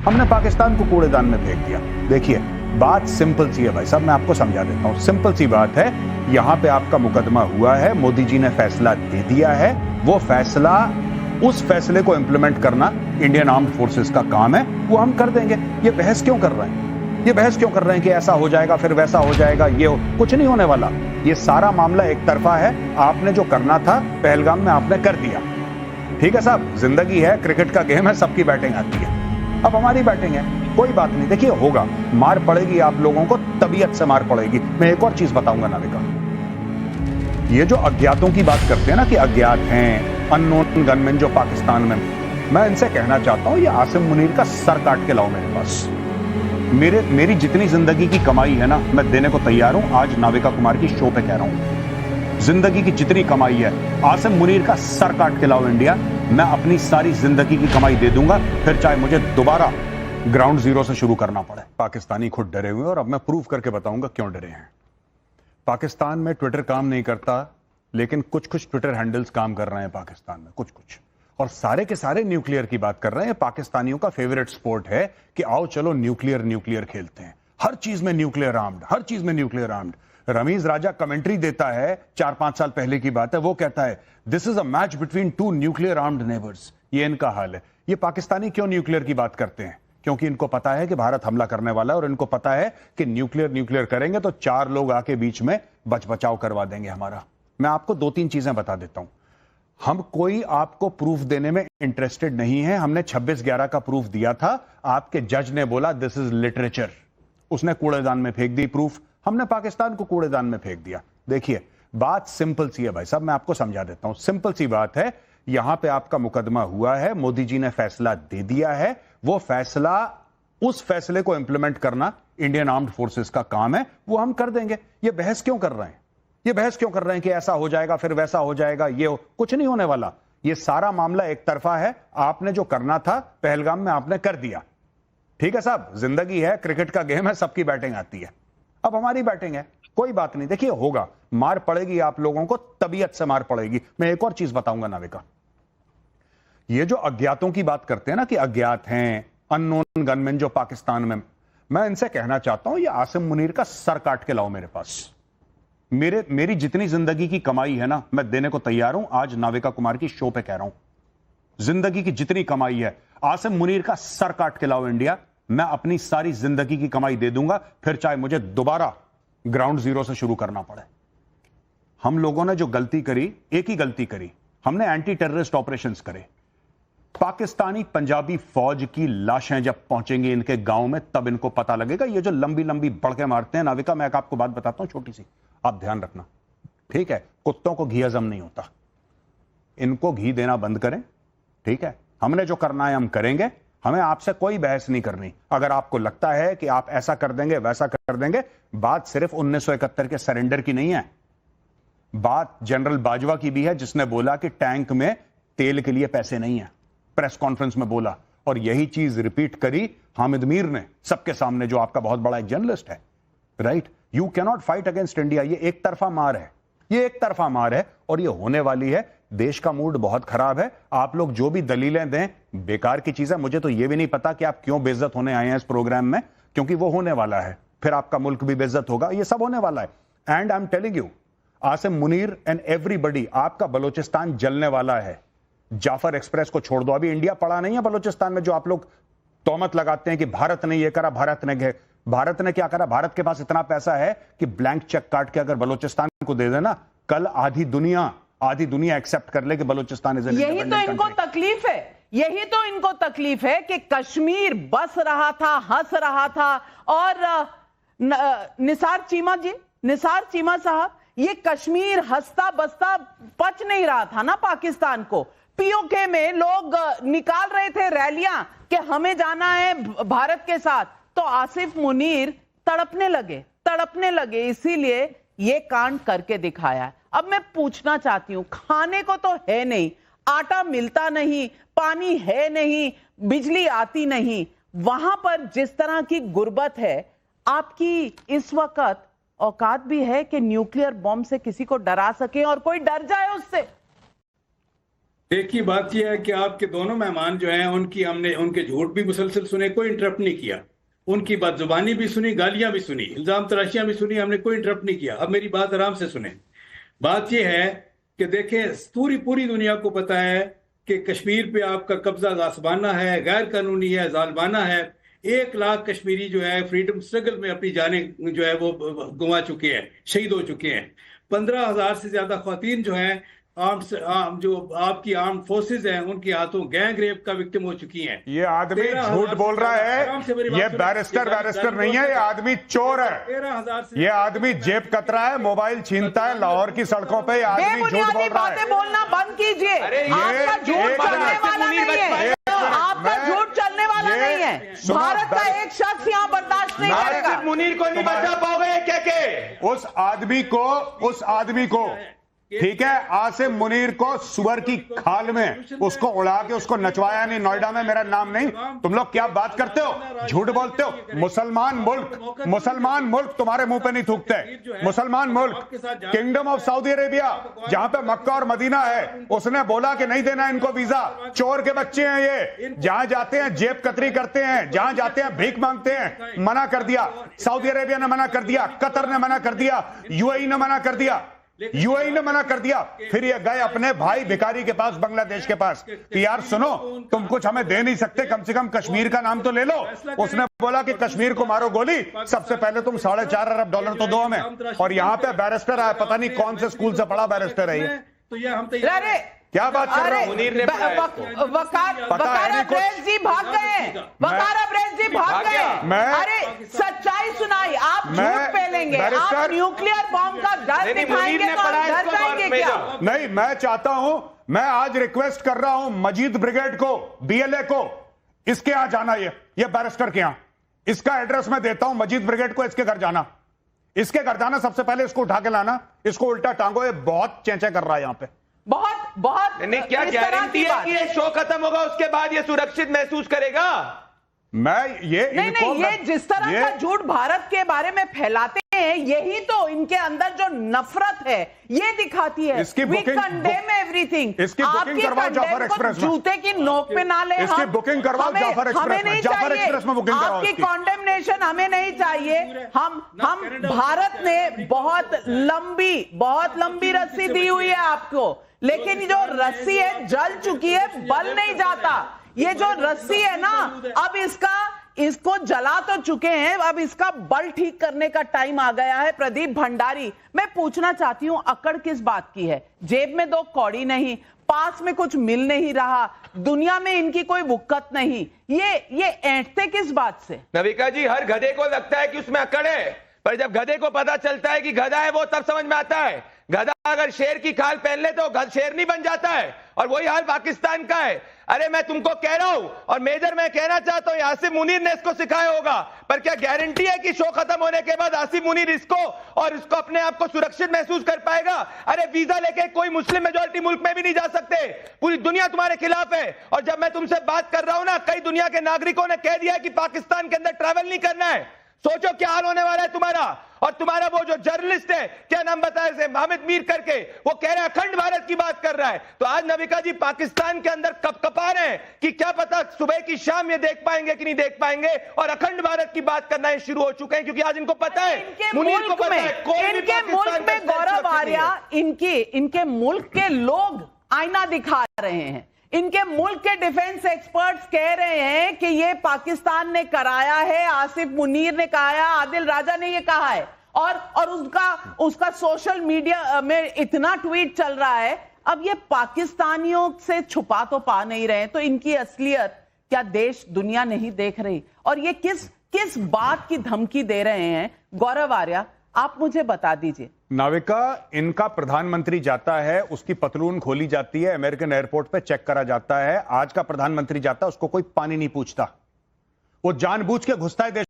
हमने पाकिस्तान को कूड़ेदान में फेंक दिया। देखिए बात सिंपल सी है भाई साहब, मैं आपको समझा देता हूं। सिंपल सी बात है, यहां पे आपका मुकदमा हुआ है, मोदी जी ने फैसला दे दिया है, वो फैसला, उस फैसले को इंप्लीमेंट करना इंडियन आर्म्ड फोर्सेस का काम है, वो हम कर देंगे। ये बहस क्यों कर रहे हैं? ये बहस क्यों कर रहे हैं कि ऐसा हो जाएगा फिर वैसा हो जाएगा? कुछ नहीं होने वाला। ये सारा मामला एक तरफा है। आपने जो करना था पहलगाम में आपने कर दिया, ठीक है साहब। जिंदगी है, क्रिकेट का गेम है, सबकी बैटिंग आती है। अब हमारी बैटिंग है, कोई बात नहीं। देखिए होगा, मार पड़ेगी आप लोगों को, तबीयत से मार पड़ेगी। मैं एक और चीज बताऊंगा नाविका, ये जो अज्ञातों की बात करते हैं ना कि अज्ञात हैं, अननोन गनमैन जो पाकिस्तान में, मैं इनसे कहना चाहता हूं ये आसिम मुनीर का सर काट के लाओ मेरे पास। मेरी जितनी जिंदगी की कमाई है ना, मैं देने को तैयार हूं। आज नाविका कुमार की शो पे कह रहा हूं, जिंदगी की जितनी कमाई है, आसिम मुनीर का सर काट के लाओ इंडिया, मैं अपनी सारी जिंदगी की कमाई दे दूंगा, फिर चाहे मुझे दोबारा ग्राउंड जीरो से शुरू करना पड़े। पाकिस्तानी खुद डरे हुए, और अब मैं प्रूव करके बताऊंगा क्यों डरे हैं। पाकिस्तान में ट्विटर काम नहीं करता, लेकिन कुछ कुछ ट्विटर हैंडल्स काम कर रहे हैं पाकिस्तान में, कुछ कुछ, और सारे के सारे न्यूक्लियर की बात कर रहे हैं। पाकिस्तानियों का फेवरेट स्पोर्ट है कि आओ चलो न्यूक्लियर खेलते हैं, हर चीज में न्यूक्लियर आर्म्ड, हर चीज में न्यूक्लियर आर्म्ड। रमीज राजा कमेंट्री देता है, 4-5 साल पहले की बात है, वो कहता है this is a match between 2 nuclear armed neighbours. ये इनका हाल है। ये पाकिस्तानी क्यों न्यूक्लियर की बात करते हैं? क्योंकि इनको पता है कि भारत हमला करने वाला है, और इनको पता है कि न्यूक्लियर करेंगे तो 4 लोग आके बीच में बचाव करवा देंगे हमारा। मैं आपको 2-3 चीजें बता देता हूं। हम कोई आपको प्रूफ देने में इंटरेस्टेड नहीं है। हमने 26/11 का प्रूफ दिया था, आपके जज ने बोला दिस इज लिटरेचर, उसने कूड़ेदान में फेंक दी प्रूफ। हमने पाकिस्तान को कूड़ेदान में फेंक दिया। देखिए बात सिंपल सी है भाई साहब, मैं आपको समझा देता हूं। सिंपल सी बात है, यहां पे आपका मुकदमा हुआ है, मोदी जी ने फैसला दे दिया है, वो फैसला, उस फैसले को इंप्लीमेंट करना इंडियन आर्म्ड फोर्सेस का काम है, वो हम कर देंगे। ये बहस क्यों कर रहे हैं? ये बहस क्यों कर रहे हैं कि ऐसा हो जाएगा फिर वैसा हो जाएगा? कुछ नहीं होने वाला। ये सारा मामला एक तरफा है। आपने जो करना था पहलगाम में आपने कर दिया, ठीक है साहब। जिंदगी है, क्रिकेट का गेम है, सबकी बैटिंग आती है। अब हमारी बैटिंग है, कोई बात नहीं। देखिए होगा, मार पड़ेगी आप लोगों को, तबीयत से मार पड़ेगी। मैं एक और चीज बताऊंगा नाविका, ये जो अज्ञातों की बात करते हैं ना कि अज्ञात हैं, अननोन गनमैन जो पाकिस्तान में, मैं इनसे कहना चाहता हूं ये आसिम मुनीर का सर काट के लाओ मेरे पास। मेरी जितनी जिंदगी की कमाई है ना, मैं देने को तैयार हूं। आज नाविका कुमार की शो पे कह रहा हूं, जिंदगी की जितनी कमाई है, आसिम मुनीर का सर काट के लाओ इंडिया, मैं अपनी सारी जिंदगी की कमाई दे दूंगा, फिर चाहे मुझे दोबारा ग्राउंड जीरो से शुरू करना पड़े। हम लोगों ने जो गलती करी, एक ही गलती करी, हमने एंटी टेररिस्ट ऑपरेशंस करे। पाकिस्तानी पंजाबी फौज की लाशें जब पहुंचेंगी इनके गांव में, तब इनको पता लगेगा। ये जो लंबी लंबी बड़के मारते हैं नाविका, मैं एक आपको बात बताता हूं छोटी सी, आप ध्यान रखना, ठीक है? कुत्तों को घी हजम नहीं होता, इनको घी देना बंद करें, ठीक है? हमने जो करना है हम करेंगे, हमें आपसे कोई बहस नहीं करनी। अगर आपको लगता है कि आप ऐसा कर देंगे वैसा कर देंगे, बात सिर्फ 1971 के सरेंडर की नहीं है, बात जनरल बाजवा की भी है, जिसने बोला कि टैंक में तेल के लिए पैसे नहीं है, प्रेस कॉन्फ्रेंस में बोला। और यही चीज रिपीट करी हामिद मीर ने सबके सामने, जो आपका बहुत बड़ा एक जर्नलिस्ट है, right? You can not fight against India. ये एक तरफा मार है, ये एक तरफा मार है, और ये होने वाली है। देश का मूड बहुत खराब है। आप लोग जो भी दलीलें दें, बेकार की चीज है। मुझे तो ये भी नहीं पता कि आप क्यों बेइज्जत होने आए हैं इस प्रोग्राम में, क्योंकि वो होने वाला है, फिर आपका मुल्क भी बेइज्जत होगा, ये सब होने वाला है। And I am telling you, Asim Munir and everybody, आपका बलोचिस्तान जलने वाला है। जाफर एक्सप्रेस को छोड़ दो, अभी इंडिया पड़ा नहीं है बलोचिस्तान में। जो आप लोग तोहमत लगाते हैं कि भारत ने ये करा, भारत ने क्या करा? भारत के पास इतना पैसा है कि ब्लैंक चेक काट के अगर बलोचिस्तान को दे देना, कल आधी दुनिया एक्सेप्ट कर ले कि बलोचिस्तान इज एन यही तो इनको तकलीफ है, यही तो इनको तकलीफ है कि कश्मीर बस रहा था, हंस रहा था, और निसार चीमा साहब, ये कश्मीर हंसता बसता पच नहीं रहा था ना पाकिस्तान को। पीओके में लोग निकाल रहे थे रैलियां कि हमें जाना है भारत के साथ, तो आसिफ मुनीर तड़पने लगे, इसीलिए ये कांड करके दिखाया। अब मैं पूछना चाहती हूं, खाने को तो है नहीं, आटा मिलता नहीं, पानी है नहीं, बिजली आती नहीं, वहां पर जिस तरह की गुर्बत है, आपकी इस वक्त औकात भी है कि न्यूक्लियर बॉम्ब से किसी को डरा सके और कोई डर जाए उससे? देखिए, बात यह है कि आपके दोनों मेहमान जो हैं उनकी हमने उनके झूठ भी मुसलसल सुने, कोई इंटरप्ट नहीं किया। उनकी बदजुबानी भी सुनी, गालियां भी सुनी, इल्जाम तराशियां भी सुनी, हमने कोई इंटरप्ट नहीं किया। अब मेरी बात आराम से सुने। बात यह है कि देखें, पूरी दुनिया को पता है कि कश्मीर पे आपका कब्जा गासबाना है, गैर कानूनी है, जालमाना है। 1 लाख कश्मीरी जो है फ्रीडम स्ट्रगल में अपनी जाने जो है वो गंवा चुके हैं, शहीद हो चुके हैं। 15,000 से ज्यादा ख्वातीन जो हैं जो आपकी आर्म फोर्सेज हैं उनके हाथों गैंग रेप का विक्टिम हो चुकी हैं। ये आदमी झूठ बोल रहा है। ये बैरिस्टर नहीं है, ये आदमी चोर है। 13,000 से ये आदमी जेब कतरा है, मोबाइल छीनता है लाहौर की सड़कों पे। ये आदमी झूठ बोल रहा बातें है। बोलना बंद कीजिए। आपका झूठ चलने वाला नहीं है, आपका झूठ चलने वाला नहीं है। भारत का एक शख्स यहाँ बर्दाश्त नहीं करेगा। मुनीर को नहीं बचा पाओगे क्या के? उस आदमी को ठीक है, आसिम मुनीर को सुअर की खाल में उसको उड़ा के उसको नचवाया नहीं। नोएडा में मेरा नाम नहीं। तुम लोग क्या बात करते हो, झूठ बोलते हो। मुसलमान मुल्क तुम्हारे मुंह पे नहीं थूकते। मुसलमान मुल्क किंगडम ऑफ सऊदी अरेबिया जहां पे मक्का और मदीना है, उसने बोला कि नहीं देना इनको वीजा। चोर के बच्चे हैं ये, जहां जाते हैं जेब कतरी करते हैं, जहां जाते हैं भीख मांगते हैं। मना कर दिया, सऊदी अरेबिया ने मना कर दिया, कतर ने मना कर दिया, यूएई ने मना कर दिया, फिर ये गए अपने भाई भिखारी के पास, बांग्लादेश के पास कि यार सुनो, तुम कुछ हमें दे नहीं सकते, कम से कम कश्मीर का नाम तो ले लो। उसने बोला कि कश्मीर को मारो गोली, सबसे पहले तुम $4.5 अरब तो दो हमें। और यहाँ पे बैरिस्टर आया, पता नहीं कौन से स्कूल से पढ़ा बैरिस्टर है ये। तो ये हम अरे क्या बात कर रहे हो? मुनीर ने वकार अब्रेज जी भाग गए, वकार अब्रेज जी भाग गए। अरे सच्चाई सुनाई, आप झूठ पेलेंगे, आप न्यूक्लियर बॉम्ब का डर दिखाएंगे तो आप डर जाएंगे क्या? नहीं, मैं चाहता हूं, मैं आज रिक्वेस्ट कर रहा हूं मजीद ब्रिगेड को, बीएलए को, इसके यहां जाना। ये बैरिस्टर के यहां, इसका एड्रेस मैं देता हूं। मजीद ब्रिगेड को इसके घर जाना, इसके घर जाना, सबसे पहले इसको उठा के लाना, इसको उल्टा टांगो। ये बहुत चेंचे कर रहा है यहां पे। बहुत नहीं, क्या गारंटी है कि ये शो खत्म होगा उसके बाद ये सुरक्षित महसूस करेगा? नहीं, ये जिस तरह का झूठ भारत के बारे में फैलाते हैं, यही तो इनके अंदर जो नफरत है ये दिखाती है। We condemn everything। इसकी बुकिंग करवाओ जाफर एक्सप्रेस में। जूते की नोक पे ना ले। इसकी बुकिंग करवाओ जाफर एक्सप्रेस में। जाफर एक्सप्रेस में बुकिंग करवाओ। आपकी कॉन्डेमनेशन हमें नहीं चाहिए। हम भारत ने बहुत लंबी रस्सी दी हुई है आपको, लेकिन जो रस्सी है जल चुकी है, बल नहीं जाता। ये जो रस्सी है ना, अब इसको जला तो चुके हैं, अब इसका बल ठीक करने का टाइम आ गया है। प्रदीप भंडारी, मैं पूछना चाहती हूं, अकड़ किस बात की है? जेब में 2 कौड़ी नहीं, पास में कुछ मिल नहीं रहा, दुनिया में इनकी कोई वुक्कत नहीं, ये ऐंठते किस बात से? नविका जी, हर गधे को लगता है कि उसमें अकड़ है, पर जब गधे को पता चलता है कि गधा है, वो तब समझ में आता है। गधा अगर शेर की खाल पहन ले तो शेर नहीं बन जाता है, और वही हाल पाकिस्तान का है। अरे मैं तुमको कह रहा हूं, और मेजर मैं कहना चाहता हूं, आसिम मुनीर ने इसको सिखाया होगा, पर क्या गारंटी है कि शो खत्म होने के बाद आसिम मुनीर इसको अपने आप को सुरक्षित महसूस कर पाएगा? अरे वीजा लेके कोई मुस्लिम मेजॉरिटी मुल्क में भी नहीं जा सकते, पूरी दुनिया तुम्हारे खिलाफ है। और जब मैं तुमसे बात कर रहा हूं ना, कई दुनिया के नागरिकों ने कह दिया कि पाकिस्तान के अंदर ट्रैवल नहीं करना है। सोचो क्या हाल होने वाला है तुम्हारा। और तुम्हारा वो जो जर्नलिस्ट है, क्या नाम बताया इसे, हामिद मीर करके, वो कह रहा है अखंड भारत की बात कर रहा है। तो आज नविका जी पाकिस्तान के अंदर कपकपा रहे हैं कि क्या पता सुबह की शाम ये देख पाएंगे कि नहीं देख पाएंगे, और अखंड भारत की बात करना ही शुरू हो चुके हैं, क्योंकि आज इनको पता है, मुनीर को पता है, इनके मुल्क में गौरव आर्या, इनके मुल्क के लोग आईना दिखा रहे हैं। इनके मुल्क के डिफेंस एक्सपर्ट्स कह रहे हैं कि ये पाकिस्तान ने कराया है, आसिफ मुनीर ने कहा है, आदिल राजा ने ये कहा है, और उसका सोशल मीडिया में इतना ट्वीट चल रहा है। अब ये पाकिस्तानियों से छुपा तो पा नहीं रहे, तो इनकी असलियत क्या देश दुनिया नहीं देख रही? और ये किस बात की धमकी दे रहे हैं? गौरव आर्या, आप मुझे बता दीजिए। नाविका, इनका प्रधानमंत्री जाता है, उसकी पतलून खोली जाती है, अमेरिकन एयरपोर्ट पे चेक करा जाता है। आज का प्रधानमंत्री जाता है, उसको कोई पानी नहीं पूछता, वो जानबूझ के घुसता है देश